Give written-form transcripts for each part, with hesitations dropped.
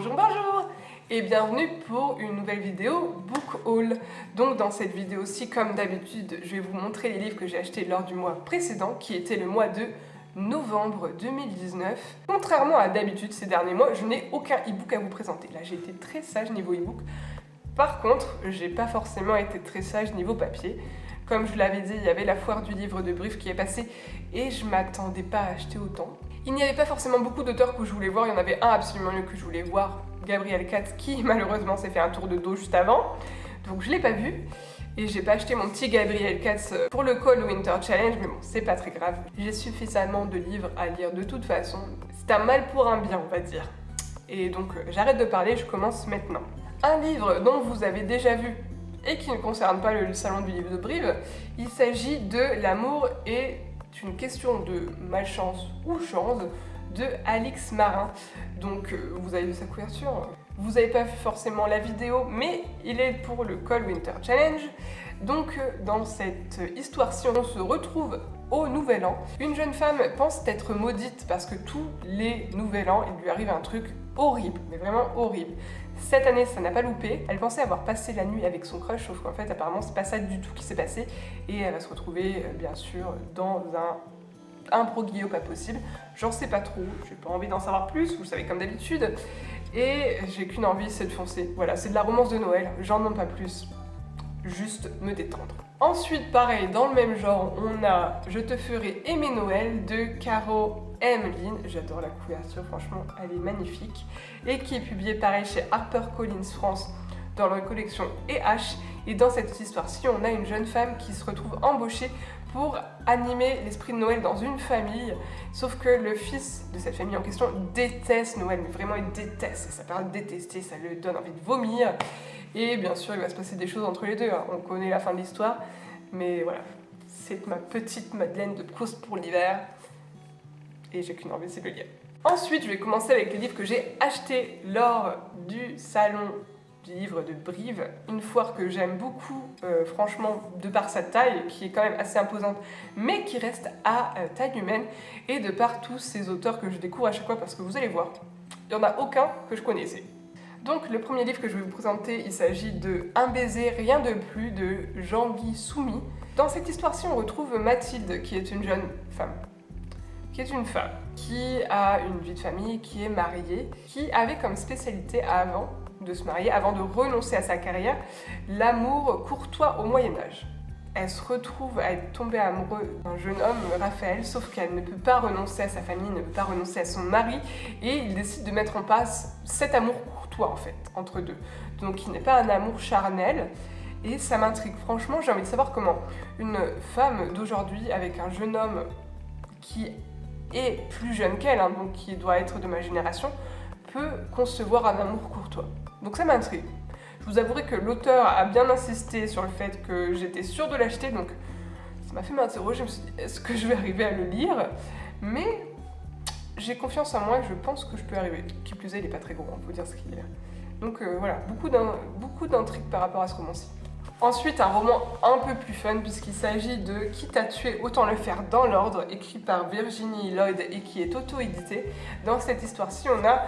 Bonjour, bonjour et bienvenue pour une nouvelle vidéo Book Haul. Donc dans cette vidéo-ci, comme d'habitude, je vais vous montrer les livres que j'ai achetés lors du mois précédent, qui était le mois de novembre 2019. Contrairement à d'habitude ces derniers mois, je n'ai aucun e-book à vous présenter. Là, j'ai été très sage niveau e-book. Par contre, j'ai pas forcément été très sage niveau papier. Comme je l'avais dit, il y avait la foire du livre de Brive qui est passée et je m'attendais pas à acheter autant. Il n'y avait pas forcément beaucoup d'auteurs que je voulais voir, il y en avait un absolument que je voulais voir, Gabriel Katz, qui malheureusement s'est fait un tour de dos juste avant, donc je l'ai pas vu. Et j'ai pas acheté mon petit Gabriel Katz pour le Cold Winter Challenge, mais bon, c'est pas très grave. J'ai suffisamment de livres à lire de toute façon. C'est un mal pour un bien, on va dire. Et donc j'arrête de parler, je commence maintenant. Un livre dont vous avez déjà vu et qui ne concerne pas le salon du livre de Brive, il s'agit de L'amour est une question de malchance ou chance de Alix Marin. Donc vous avez vu sa couverture, vous n'avez pas vu forcément la vidéo, mais il est pour le Cold Winter Challenge. Donc dans cette histoire-ci, on se retrouve au Nouvel An. Une jeune femme pense être maudite parce que tous les Nouvel An, il lui arrive un truc horrible, mais vraiment horrible. Cette année, ça n'a pas loupé. Elle pensait avoir passé la nuit avec son crush, sauf qu'en fait, apparemment, c'est pas ça du tout qui s'est passé. Et elle va se retrouver, bien sûr, dans un imbroglio pas possible. J'en sais pas trop, j'ai pas envie d'en savoir plus, vous le savez comme d'habitude. Et j'ai qu'une envie, c'est de foncer. Voilà, c'est de la romance de Noël, j'en demande pas plus. Juste me détendre. Ensuite, pareil, dans le même genre, on a Je te ferai aimer Noël de Caro Emmeline. J'adore la couverture, franchement, elle est magnifique. Et qui est publiée pareil chez HarperCollins France dans leur collection EH. Et dans cette histoire-ci, on a une jeune femme qui se retrouve embauchée pour animer l'esprit de Noël dans une famille. Sauf que le fils de cette famille en question déteste Noël, mais vraiment il déteste. Ça parle de détester, ça lui donne envie de vomir. Et bien sûr, il va se passer des choses entre les deux. On connaît la fin de l'histoire, mais voilà. C'est ma petite Madeleine de Proust pour l'hiver. Et j'ai qu'une envie, c'est de le lire. Ensuite, je vais commencer avec les livres que j'ai achetés lors du salon du livre de Brive. Une foire que j'aime beaucoup, franchement, de par sa taille, qui est quand même assez imposante, mais qui reste à taille humaine, et de par tous ces auteurs que je découvre à chaque fois, parce que vous allez voir, il n'y en a aucun que je connaissais. Donc le premier livre que je vais vous présenter, il s'agit de Un baiser, rien de plus de Jean-Guy Soumy. Dans cette histoire-ci, on retrouve Mathilde, qui est une jeune femme, qui a une vie de famille, qui est mariée, qui avait comme spécialité avant de se marier, avant de renoncer à sa carrière, l'amour courtois au Moyen-Âge. Elle se retrouve à être tombée amoureuse d'un jeune homme, Raphaël, sauf qu'elle ne peut pas renoncer à sa famille, ne peut pas renoncer à son mari, et il décide de mettre en place cet amour courtois en fait, entre deux. Donc il n'est pas un amour charnel, et ça m'intrigue. Franchement, j'ai envie de savoir comment une femme d'aujourd'hui, avec un jeune homme qui est plus jeune qu'elle, donc qui doit être de ma génération, peut concevoir un amour courtois. Donc ça m'intrigue. Je vous avouerai que l'auteur a bien insisté sur le fait que j'étais sûre de l'acheter, donc ça m'a fait m'interroger, je me suis dit, est-ce que je vais arriver à le lire? Mais j'ai confiance en moi et je pense que je peux arriver. Qui plus est, il n'est pas très gros, il faut dire ce qu'il est. Donc voilà, beaucoup d'intrigues par rapport à ce roman-ci. Ensuite, un roman un peu plus fun, puisqu'il s'agit de Qui t'a tué, autant le faire dans l'ordre, écrit par Virginie Lloyd et qui est auto-édité. Dans cette histoire-ci, on a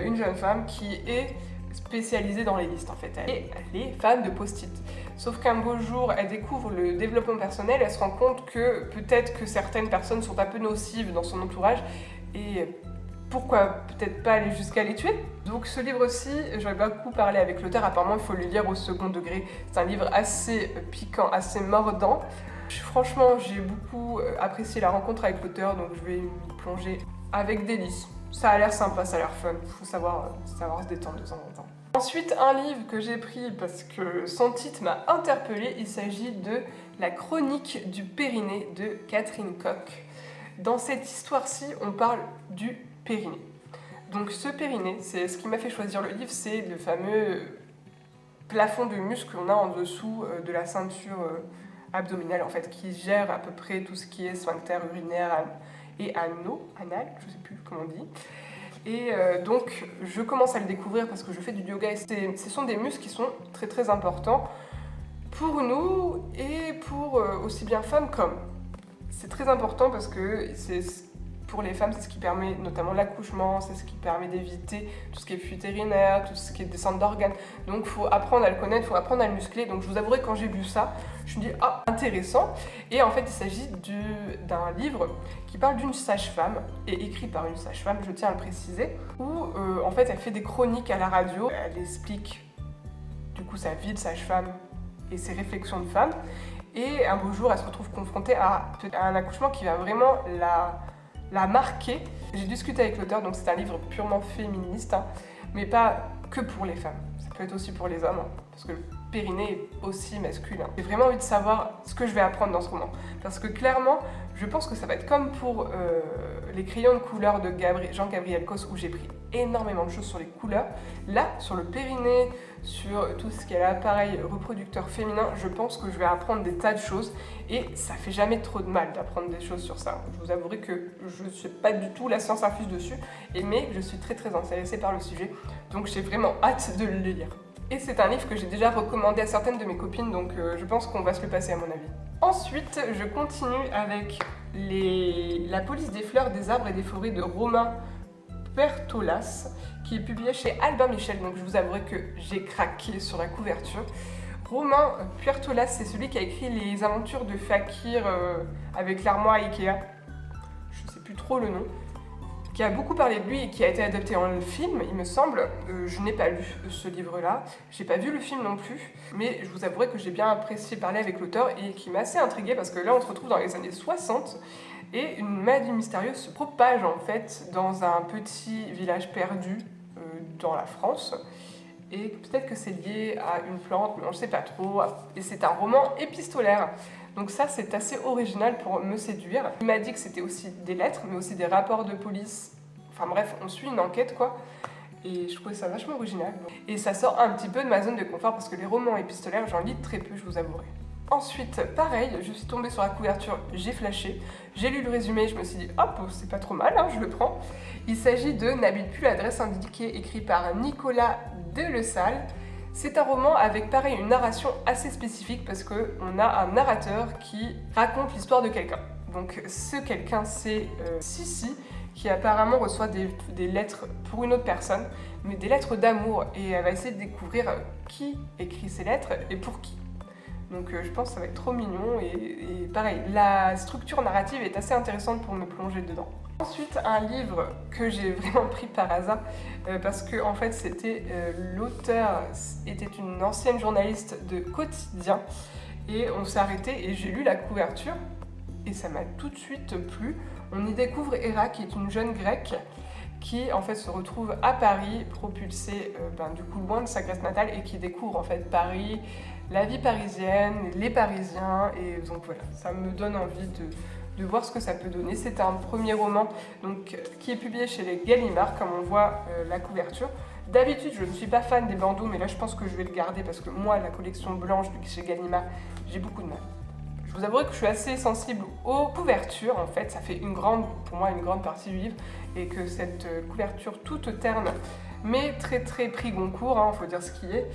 une jeune femme qui est spécialisée dans les listes en fait, elle est fan de post-it. Sauf qu'un beau jour, elle découvre le développement personnel, elle se rend compte que peut-être que certaines personnes sont un peu nocives dans son entourage et pourquoi peut-être pas aller jusqu'à les tuer. Donc ce livre-ci, j'aurais beaucoup parlé avec l'auteur, apparemment il faut le lire au second degré. C'est un livre assez piquant, assez mordant. Franchement, j'ai beaucoup apprécié la rencontre avec l'auteur, donc je vais m'y plonger avec délice. Ça a l'air sympa, ça a l'air fun, il faut savoir se détendre de temps en temps. Ensuite, un livre que j'ai pris parce que son titre m'a interpellée, il s'agit de La chronique du périnée de Catherine Coq. Dans cette histoire-ci, on parle du périnée. Donc ce périnée, c'est ce qui m'a fait choisir le livre, c'est le fameux plafond de muscles qu'on a en dessous de la ceinture abdominale, en fait, qui gère à peu près tout ce qui est sphincter urinaire et anal, je sais plus comment on dit. Et donc je commence à le découvrir parce que je fais du yoga et ce sont des muscles qui sont très très importants pour nous et pour aussi bien femmes qu'hommes. C'est très important parce que c'est pour les femmes, c'est ce qui permet notamment l'accouchement, c'est ce qui permet d'éviter tout ce qui est fuite urinaire, tout ce qui est descente d'organes. Donc il faut apprendre à le connaître, il faut apprendre à le muscler. Donc je vous avouerai, quand j'ai lu ça, je me dis ah, intéressant. Et en fait il s'agit d'un livre qui parle d'une sage-femme, et écrit par une sage-femme, je tiens à le préciser, où en fait elle fait des chroniques à la radio, elle explique du coup sa vie de sage-femme et ses réflexions de femme. Et un beau jour, elle se retrouve confrontée à un accouchement qui va vraiment la marquer. J'ai discuté avec l'auteur, donc c'est un livre purement féministe, hein, mais pas que pour les femmes. Ça peut être aussi pour les hommes, hein, parce que le périnée est aussi masculin. J'ai vraiment envie de savoir ce que je vais apprendre dans ce roman, parce que clairement, je pense que ça va être comme pour les crayons de couleur de Jean-Gabriel Cos, où j'ai pris énormément de choses sur les couleurs. Là, sur le périnée, sur tout ce qui est l'appareil reproducteur féminin, je pense que je vais apprendre des tas de choses, et ça fait jamais trop de mal d'apprendre des choses sur ça. Je vous avouerai que je ne suis pas du tout la science infuse dessus, mais je suis très très intéressée par le sujet, donc j'ai vraiment hâte de le lire. Et c'est un livre que j'ai déjà recommandé à certaines de mes copines, donc je pense qu'on va se le passer à mon avis. Ensuite, je continue avec La police des fleurs, des arbres et des forêts de Romain Puertolas, qui est publié chez Albin Michel, donc je vous avouerai que j'ai craqué sur la couverture. Romain Puertolas, c'est celui qui a écrit les aventures de Fakir avec l'armoire Ikea, je ne sais plus trop le nom, qui a beaucoup parlé de lui et qui a été adapté en film, il me semble. Je n'ai pas lu ce livre-là, j'ai pas vu le film non plus, mais je vous avouerai que j'ai bien apprécié parler avec l'auteur et qui m'a assez intriguée, parce que là on se retrouve dans les années 60 et une maladie mystérieuse se propage en fait dans un petit village perdu dans la France. Et peut-être que c'est lié à une plante, mais on ne sait pas trop. Et c'est un roman épistolaire. Donc ça, c'est assez original pour me séduire. Il m'a dit que c'était aussi des lettres, mais aussi des rapports de police. Enfin bref, on suit une enquête, quoi. Et je trouvais ça vachement original. Et ça sort un petit peu de ma zone de confort, parce que les romans épistolaires, j'en lis très peu, je vous avouerai. Ensuite, pareil, je suis tombée sur la couverture, j'ai flashé, j'ai lu le résumé, je me suis dit hop, c'est pas trop mal, hein, je le prends. Il s'agit de N'habite plus l'adresse indiquée, écrit par Nicolas Delesalle. C'est un roman avec pareil une narration assez spécifique, parce qu'on a un narrateur qui raconte l'histoire de quelqu'un. Donc ce quelqu'un, c'est Sissi, qui apparemment reçoit des lettres pour une autre personne, mais des lettres d'amour, et elle va essayer de découvrir qui écrit ces lettres et pour qui. Donc je pense que ça va être trop mignon, et pareil, la structure narrative est assez intéressante pour me plonger dedans. Ensuite, un livre que j'ai vraiment pris par hasard, parce que en fait c'était l'auteur était une ancienne journaliste de Quotidien, et on s'est arrêté et j'ai lu la couverture et ça m'a tout de suite plu. On y découvre Héra, qui est une jeune grecque qui en fait se retrouve à Paris, propulsée du coup loin de sa Grèce natale, et qui découvre en fait Paris, la vie parisienne, les Parisiens, et donc voilà, ça me donne envie de voir ce que ça peut donner. C'est un premier roman donc, qui est publié chez les Gallimard, comme on voit la couverture. D'habitude, je ne suis pas fan des bandeaux, mais là je pense que je vais le garder, parce que moi, la collection blanche chez Gallimard, j'ai beaucoup de mal. Je vous avouerai que je suis assez sensible aux couvertures, en fait, ça fait pour moi une grande partie du livre, et que cette couverture toute terne, mais très très prix Goncourt, hein, faut dire ce qui est,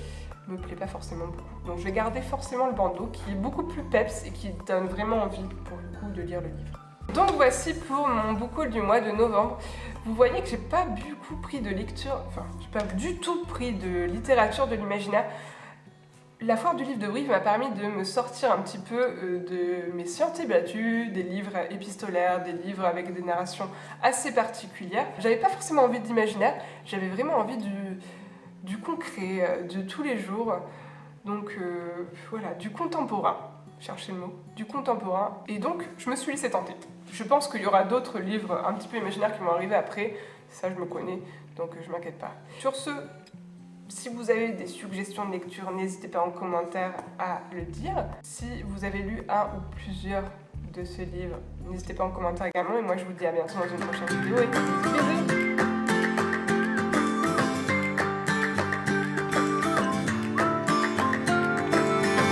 me plaît pas forcément beaucoup. Donc je vais garder forcément le bandeau, qui est beaucoup plus peps et qui donne vraiment envie pour le coup de lire le livre. Donc voici pour mon book haul du mois de novembre. Vous voyez que j'ai pas beaucoup pris de lecture, enfin j'ai pas du tout pris de littérature de l'imaginaire. La foire du livre de Brive m'a permis de me sortir un petit peu de mes sentiers battus, des livres épistolaires, des livres avec des narrations assez particulières. J'avais pas forcément envie d'imaginaire, j'avais vraiment envie du concret, de tous les jours. Donc voilà, du contemporain, cherchez le mot, du contemporain. Et donc je me suis laissée tenter. Je pense qu'il y aura d'autres livres un petit peu imaginaires qui vont arriver après, ça je me connais, donc je m'inquiète pas. Sur ce, si vous avez des suggestions de lecture, n'hésitez pas en commentaire à le dire. Si vous avez lu un ou plusieurs de ce livre, n'hésitez pas en commentaire également. Et moi, je vous dis à bientôt dans une prochaine vidéo. Et bisous!